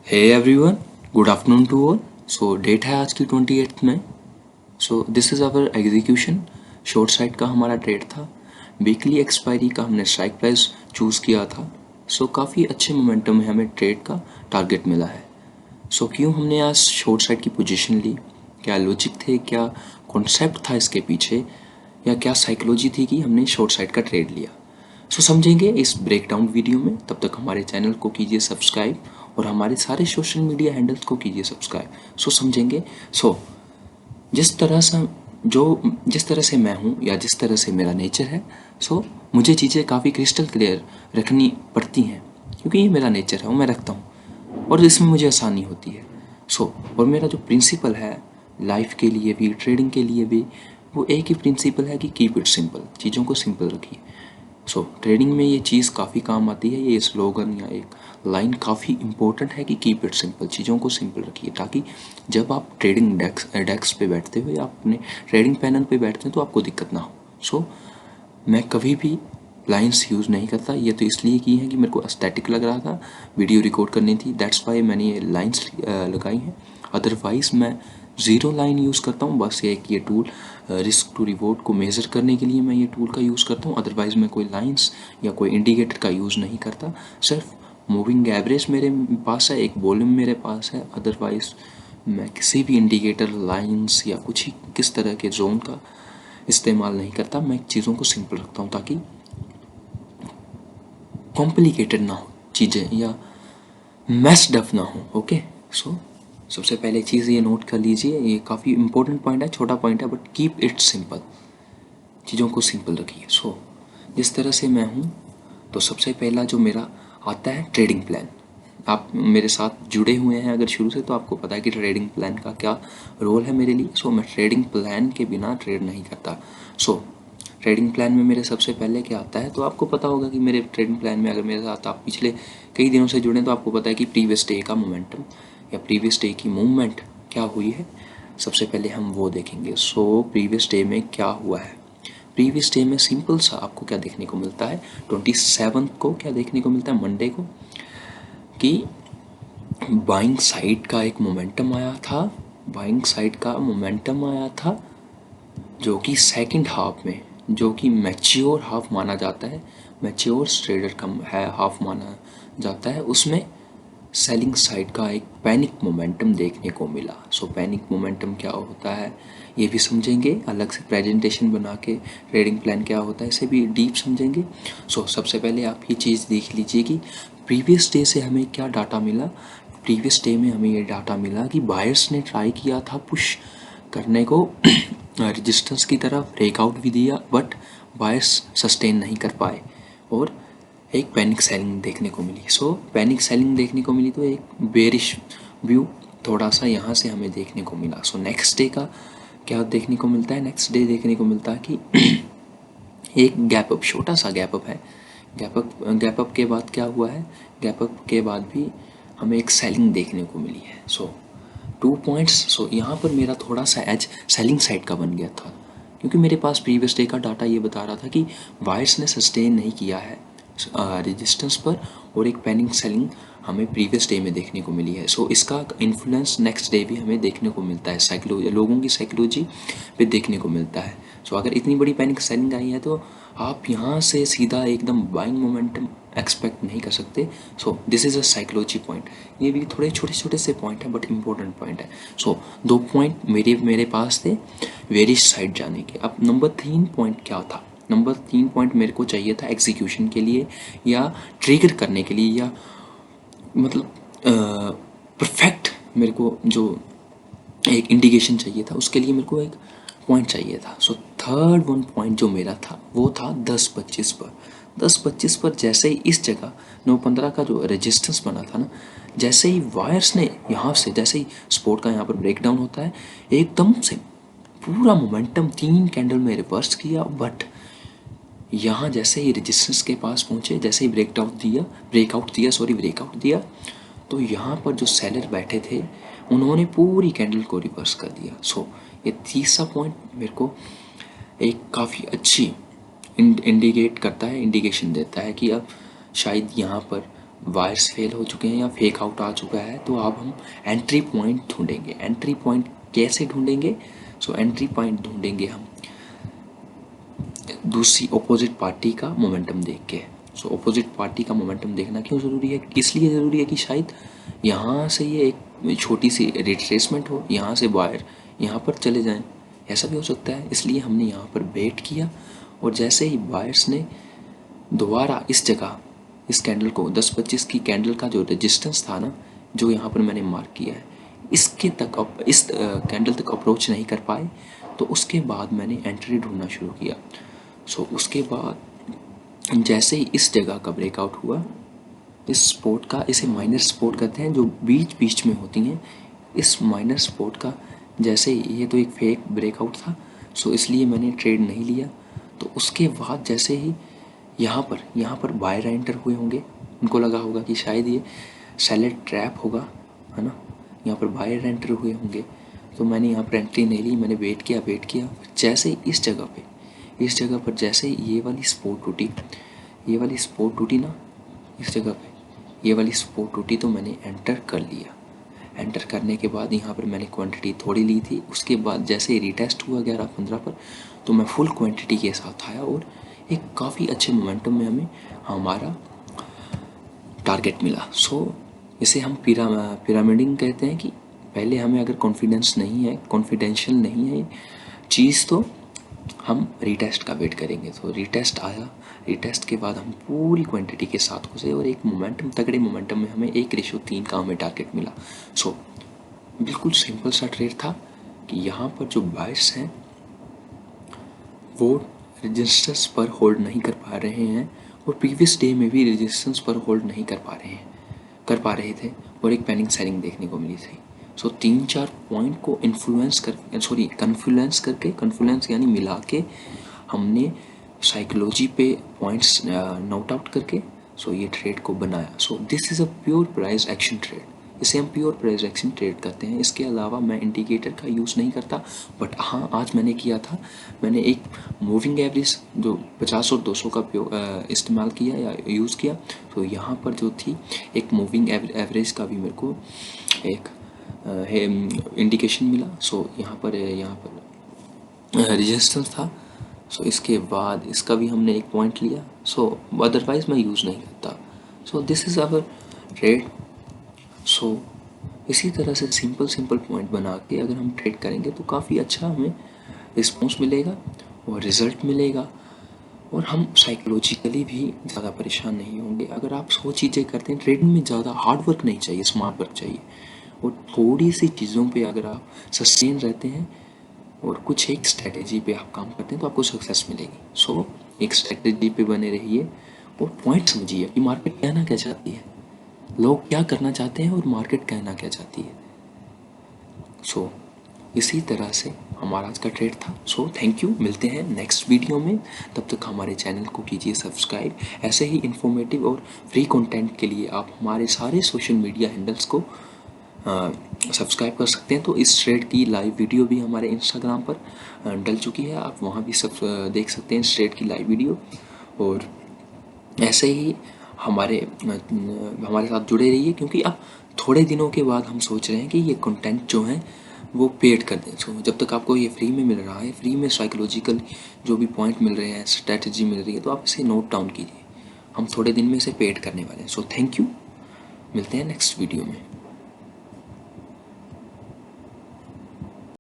Hey everyone, good afternoon to all. So date है आज की 28 में। So this is our execution. Short side का हमारा ट्रेड था। वीकली एक्सपायरी का हमने स्ट्राइक प्राइस चूज़ किया था। सो काफ़ी अच्छे मोमेंटम में हमें ट्रेड का टारगेट मिला है। सो क्यों हमने आज शॉर्ट साइड की पोजीशन ली, क्या लॉजिक थे, क्या कॉन्सेप्ट था इसके पीछे, या क्या साइकोलॉजी थी कि हमने शॉर्ट साइड का ट्रेड लिया। सो समझेंगे इस ब्रेकडाउन वीडियो में। तब तक हमारे चैनल को कीजिए सब्सक्राइब और हमारे सारे सोशल मीडिया हैंडल्स को कीजिए सब्सक्राइब। सो समझेंगे। सो जिस तरह से जिस तरह से मैं हूँ या जिस तरह से मेरा नेचर है, सो मुझे चीज़ें काफ़ी क्रिस्टल क्लियर रखनी पड़ती हैं, क्योंकि ये मेरा नेचर है, वो मैं रखता हूँ और इसमें मुझे आसानी होती है। सो और मेरा जो प्रिंसिपल है लाइफ के लिए भी, ट्रेडिंग के लिए भी, वो एक ही प्रिंसिपल है कि कीप इट सिंपल, चीज़ों को सिंपल रखिए। सो ट्रेडिंग में ये चीज़ काफ़ी काम आती है। ये स्लोगन या एक लाइन काफ़ी इंपॉर्टेंट है कि कीप इट सिंपल, चीज़ों को सिंपल रखिए, ताकि जब आप ट्रेडिंग डेस्क पे बैठते हो या अपने ट्रेडिंग पैनल पे बैठते हैं तो आपको दिक्कत ना हो। सो मैं कभी भी लाइंस यूज़ नहीं करता। ये तो इसलिए की हैं कि मेरे को एस्थेटिक लग रहा था, वीडियो रिकॉर्ड करनी थी, दैट्स वाई मैंने ये लाइंस लगाई हैं। अदरवाइज़ मैं ज़ीरो लाइन यूज़ करता हूँ। बस ये टूल रिस्क टू रिवॉर्ड को मेज़र करने के लिए मैं ये टूल का यूज़ करता हूँ। अदरवाइज़ मैं कोई लाइंस या कोई इंडिकेटर का यूज़ नहीं करता। सिर्फ मूविंग एवरेज मेरे पास है, एक वॉल्यूम मेरे पास है। अदरवाइज़ मैं किसी भी इंडिकेटर, लाइंस या कुछ ही किस तरह के जोन का इस्तेमाल नहीं करता। मैं चीज़ों को सिंपल रखता हूँ ताकि कॉम्प्लिकेटेड ना हो चीज़ें या मैस्ड अप ना हो। ओके। सो सबसे पहले चीज़ ये नोट कर लीजिए, ये काफ़ी इंपॉर्टेंट पॉइंट है, छोटा पॉइंट है, बट कीप इट सिंपल, चीज़ों को सिंपल रखिए। सो जिस तरह से मैं हूँ, तो सबसे पहला जो मेरा आता है ट्रेडिंग प्लान। आप मेरे साथ जुड़े हुए हैं अगर शुरू से, तो आपको पता है कि ट्रेडिंग प्लान का क्या रोल है मेरे लिए। सो मैं ट्रेडिंग प्लान के बिना ट्रेड नहीं करता। सो ट्रेडिंग प्लान में मेरे सबसे पहले क्या आता है, तो आपको पता होगा कि मेरे ट्रेडिंग प्लान में, अगर मेरे साथ आप पिछले कई दिनों से जुड़े, तो आपको पता है कि प्रीवियस डे का मोमेंटम या प्रीवियस डे की मूवमेंट क्या हुई है। सबसे पहले हम वो देखेंगे। सो प्रीवियस डे में क्या हुआ है। प्रीवियस डे में सिंपल सा आपको क्या देखने को मिलता है, 27 को क्या देखने को मिलता है, मंडे को, कि बाइंग साइड का एक मोमेंटम आया था। बाइंग साइड का मोमेंटम आया था जो कि सेकंड हाफ में, जो कि मैच्योर हाफ माना जाता है, मैच्योर ट्रेडर का है हाफ माना जाता है, उसमें सेलिंग साइड का एक पैनिक मोमेंटम देखने को मिला। सो पैनिक मोमेंटम क्या होता है ये भी समझेंगे, अलग से प्रेजेंटेशन बना के ट्रेडिंग प्लान क्या होता है इसे भी डीप समझेंगे। सो सबसे पहले आप ये चीज़ देख लीजिए कि प्रीवियस डे से हमें क्या डाटा मिला। प्रीवियस डे में हमें ये डाटा मिला कि बायर्स ने ट्राई किया था पुश करने को रेजिस्टेंस की तरफ, ब्रेकआउट भी दिया, बट बायर्स सस्टेन नहीं कर पाए और एक पैनिक सेलिंग देखने को मिली। सो पैनिक सेलिंग देखने को मिली, तो एक बेरिश व्यू थोड़ा सा यहाँ से हमें देखने को मिला। सो नेक्स्ट डे का क्या देखने को मिलता है, नेक्स्ट डे देखने को मिलता है कि एक गैप अप, छोटा सा गैप अप है। गैप अप के बाद क्या हुआ है, गैप अप के बाद भी हमें एक सेलिंग देखने को मिली है। सो 2 पॉइंट्स। सो यहाँ पर मेरा थोड़ा सा एज सेलिंग साइड का बन गया था, क्योंकि मेरे पास प्रीवियस डे का डाटा ये बता रहा था कि वायर्स ने सस्टेन नहीं किया है रेजिस्टेंस पर, और एक पैनिक सेलिंग हमें प्रीवियस डे में देखने को मिली है। सो इसका इन्फ्लुएंस नेक्स्ट डे भी हमें देखने को मिलता है, साइकोलॉजी, लोगों की साइकोलॉजी पे देखने को मिलता है। सो अगर इतनी बड़ी पैनिक सेलिंग आई है, तो आप यहाँ से सीधा एकदम बाइंग मोमेंटम एक्सपेक्ट नहीं कर सकते। सो this is a psychology point. ये भी थोड़े छोटे छोटे से पॉइंट है, बट इंपॉर्टेंट पॉइंट है। सो 2 पॉइंट मेरे पास थे वेरिश साइड जाने के। अब नंबर 3 पॉइंट क्या था, नंबर 3 पॉइंट मेरे को चाहिए था एग्जीक्यूशन के लिए या ट्रिगर करने के लिए, या मतलब परफेक्ट मेरे को जो एक इंडिकेशन चाहिए था, उसके लिए मेरे को एक पॉइंट चाहिए था। सो थर्ड वन पॉइंट जो मेरा था वो था 10-25 पर। 10-25 पर जैसे ही इस जगह 9-15 का जो रेजिस्टेंस बना था ना, जैसे ही वायर्स ने यहाँ से, जैसे ही स्पोर्ट का यहाँ पर ब्रेकडाउन होता है, एकदम से पूरा मोमेंटम 3 कैंडल में रिवर्स किया। बट यहाँ जैसे ही रेजिस्टेंस के पास पहुँचे, जैसे ही ब्रेकआउट दिया, तो यहाँ पर जो सेलर बैठे थे उन्होंने पूरी कैंडल को रिवर्स कर दिया। सो ये तीसरा पॉइंट मेरे को एक काफ़ी अच्छी इंडिकेट करता है, इंडिकेशन देता है कि अब शायद यहाँ पर वायर्स फेल हो चुके हैं या फेक आउट आ चुका है, तो अब हम एंट्री पॉइंट ढूंढेंगे। एंट्री पॉइंट कैसे ढूंढेंगे? सो एंट्री पॉइंट ढूंढेंगे हम दूसरी अपोजिट पार्टी का मोमेंटम देख के। सो अपोजिट पार्टी का मोमेंटम देखना क्यों ज़रूरी है? इसलिए ज़रूरी है कि शायद यहाँ से ये एक छोटी सी रिट्रेसमेंट हो, यहाँ से वायर यहाँ पर चले जाएं, ऐसा भी हो सकता है। इसलिए हमने यहाँ पर वेट किया, और जैसे ही वायर्स ने दोबारा इस जगह इस कैंडल को 10-25 की कैंडल का जो रेजिस्टेंस था ना, जो यहाँ पर मैंने मार्क किया है, इसके तक इस कैंडल तक अप्रोच नहीं कर पाए, तो उसके बाद मैंने एंट्री ढूंढना शुरू किया। सो उसके बाद जैसे ही इस जगह का ब्रेकआउट हुआ, इस स्पॉट का, इसे माइनर स्पॉट कहते हैं जो बीच बीच में होती हैं, इस माइनर स्पॉट का जैसे ये तो एक फेक ब्रेकआउट था, सो इसलिए मैंने ट्रेड नहीं लिया। तो उसके बाद जैसे ही यहाँ पर बायर एंटर हुए होंगे, उनको लगा होगा कि शायद ये सेलर ट्रैप होगा, है ना, यहाँ पर बायर एंटर हुए होंगे, तो मैंने यहाँ पर एंट्री नहीं ली, मैंने वेट किया। जैसे ही इस जगह पर जैसे ही ये वाली स्पॉट टूटी ना, इस जगह पे ये वाली स्पॉट टूटी, तो मैंने एंटर कर लिया। एंटर करने के बाद यहाँ पर मैंने क्वांटिटी थोड़ी ली थी। उसके बाद जैसे ही रिटेस्ट हुआ 11-15 पर, तो मैं फुल क्वांटिटी के साथ आया, और एक काफ़ी अच्छे मोमेंटम में हमें हमारा टारगेट मिला। सो इसे हम पिरामिडिंग कहते हैं कि पहले हमें अगर कॉन्फिडेंशियल नहीं है चीज़, तो हम रीटेस्ट का वेट करेंगे। तो रीटेस्ट आया, रीटेस्ट के बाद हम पूरी क्वांटिटी के साथ घुसे, और एक तगड़े मोमेंटम में हमें 1:3 का हमें टारगेट मिला। सो बिल्कुल सिंपल सा ट्रेड था कि यहाँ पर जो बायर्स हैं वो रेजिस्टेंस पर होल्ड नहीं कर पा रहे हैं, और प्रीवियस डे में भी रेजिस्टेंस पर होल्ड नहीं कर पा रहे थे, और एक पैनिक सेलिंग देखने को मिली थी। सो 3-4 पॉइंट को कन्फ्लुएंस यानी मिला के हमने साइकोलॉजी पे पॉइंट्स नोट आउट करके सो ये ट्रेड को बनाया। सो this is a pure price action trade, इसे हम प्योर प्राइस एक्शन ट्रेड करते हैं। इसके अलावा मैं इंडिकेटर का यूज़ नहीं करता, बट हाँ आज मैंने किया था, मैंने एक मूविंग एवरेज जो 50 और 200 का इस्तेमाल किया या यूज़ किया। तो यहाँ पर जो थी एक मूविंग एवरेज का भी मेरे को एक इंडिकेशन मिला। सो यहाँ पर रेजिस्टेंस था, सो इसके बाद इसका भी हमने एक पॉइंट लिया। सो अदरवाइज़ मैं यूज़ नहीं करता। So this is our trade. So इसी तरह से सिंपल पॉइंट बना के अगर हम ट्रेड करेंगे तो काफ़ी अच्छा हमें रिस्पॉन्स मिलेगा और रिज़ल्ट मिलेगा, और हम साइकोलॉजिकली भी ज़्यादा परेशान नहीं होंगे। अगर आप 100 चीज़ें करते हैं, ट्रेडिंग में ज़्यादा हार्ड वर्क नहीं चाहिए, स्मार्ट वर्क चाहिए, और थोड़ी सी चीज़ों पे अगर आप सस्टेन रहते हैं और कुछ एक स्ट्रेटेजी पे आप काम करते हैं तो आपको सक्सेस मिलेगी। सो एक स्ट्रेटेजी पे बने रहिए और पॉइंट समझिए कि मार्केट कहना क्या चाहती है, लोग क्या करना चाहते हैं और मार्केट कहना क्या चाहती है। सो इसी तरह से हमारा आज का ट्रेड था। सो थैंक यू, मिलते हैं नेक्स्ट वीडियो में। तब तक हमारे चैनल को कीजिए सब्सक्राइब। ऐसे ही इन्फॉर्मेटिव और फ्री कंटेंट के लिए आप हमारे सारे सोशल मीडिया हैंडल्स को सब्सक्राइब कर सकते हैं। तो इस ट्रेड की लाइव वीडियो भी हमारे इंस्टाग्राम पर डल चुकी है, आप वहाँ भी सब देख सकते हैं इस ट्रेड की लाइव वीडियो। और ऐसे ही हमारे साथ जुड़े रहिए, क्योंकि अब थोड़े दिनों के बाद हम सोच रहे हैं कि ये कंटेंट जो है वो पेड कर दें। सो जब तक आपको ये फ्री में मिल रहा है, फ्री में साइकोलॉजिकल जो भी पॉइंट मिल रहे हैं, स्ट्रैटेजी मिल रही है, तो आप इसे नोट डाउन कीजिए। हम थोड़े दिन में इसे पेड करने वाले हैं। सो थैंक यू, मिलते हैं नेक्स्ट वीडियो में।